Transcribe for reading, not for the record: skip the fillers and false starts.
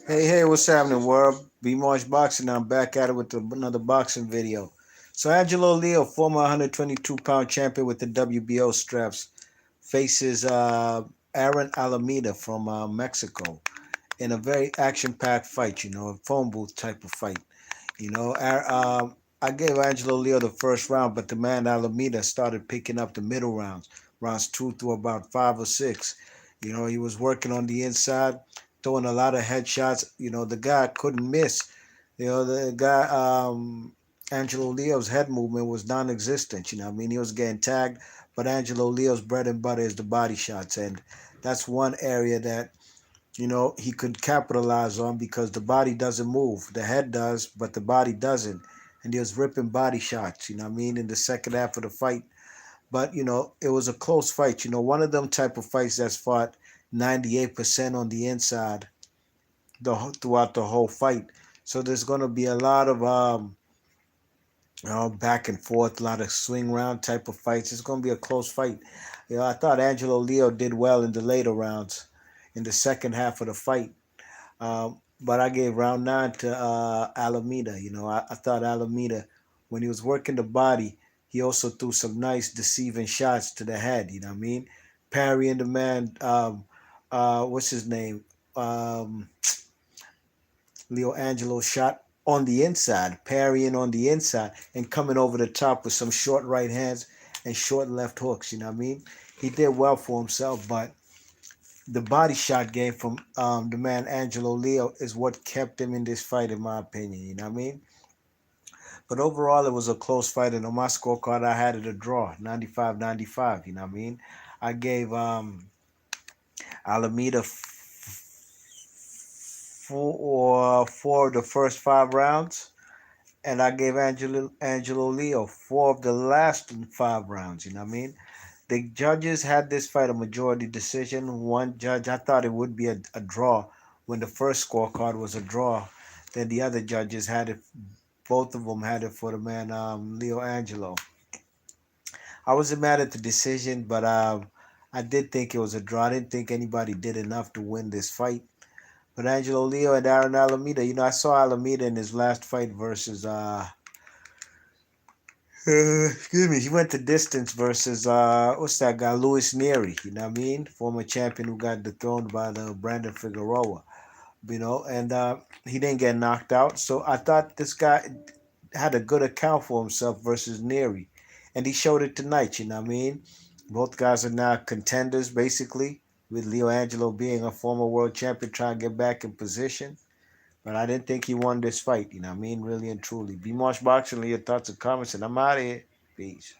Hey, what's happening, world? B Marsh Boxing. I'm back at it with another boxing video. So, Angelo Leo, former 122-pound champion with the WBO straps, faces Aaron Alameda from Mexico in a very action-packed fight, a phone booth type of fight. I gave Angelo Leo the first round, but the man Alameda started picking up the middle rounds, rounds 2 through about 5 or 6. He was working on the inside, throwing a lot of headshots. The guy couldn't miss. The guy, Angelo Leo's head movement was non-existent. He was getting tagged, but Angelo Leo's bread and butter is the body shots, and that's one area that he could capitalize on because the body doesn't move. The head does, but the body doesn't. And he was ripping body shots, in the second half of the fight. But, it was a close fight. One of them type of fights that's fought 98% on the inside throughout the whole fight. So there's going to be a lot of back and forth, a lot of swing round type of fights. It's going to be a close fight. I thought Angelo Leo did well in the later rounds, in the second half of the fight. But I gave round 9 to Alameda. I thought Alameda, when he was working the body, he also threw some nice deceiving shots to the head. You know what I mean? Parrying the man, what's his name? Leo Angelo shot on the inside, parrying on the inside, and coming over the top with some short right hands and short left hooks. You know what I mean? He did well for himself, but the body shot game from the man Angelo Leo is what kept him in this fight, in my opinion. You know what I mean? But overall, it was a close fight, and on my scorecard, I had it a draw, 95-95. You know what I mean? I gave Alameda four of the first 5 rounds, and I gave Angelo Leo 4 of the last 5 rounds. You know what I mean? The judges had this fight a majority decision. One judge, I thought it would be a draw when the first scorecard was a draw. Then the other judges had it, both of them had it for the man Leo Angelo. I wasn't mad at the decision, but I did think it was a draw. I didn't think anybody did enough to win this fight. But Angelo Leo and Aaron Alameda, I saw Alameda in his last fight versus excuse me, he went the distance versus what's that guy, Luis Neri, you know what I mean? Former champion who got dethroned by the Brandon Figueroa, and he didn't get knocked out. So I thought this guy had a good account for himself versus Neri. And he showed it tonight, you know what I mean? Both guys are now contenders, basically, with Leo Angelo being a former world champion trying to get back in position. But I didn't think he won this fight, you know what I mean? Really and truly. Be Marsh Boxing, leave your thoughts and comments, and I'm out of here. Peace.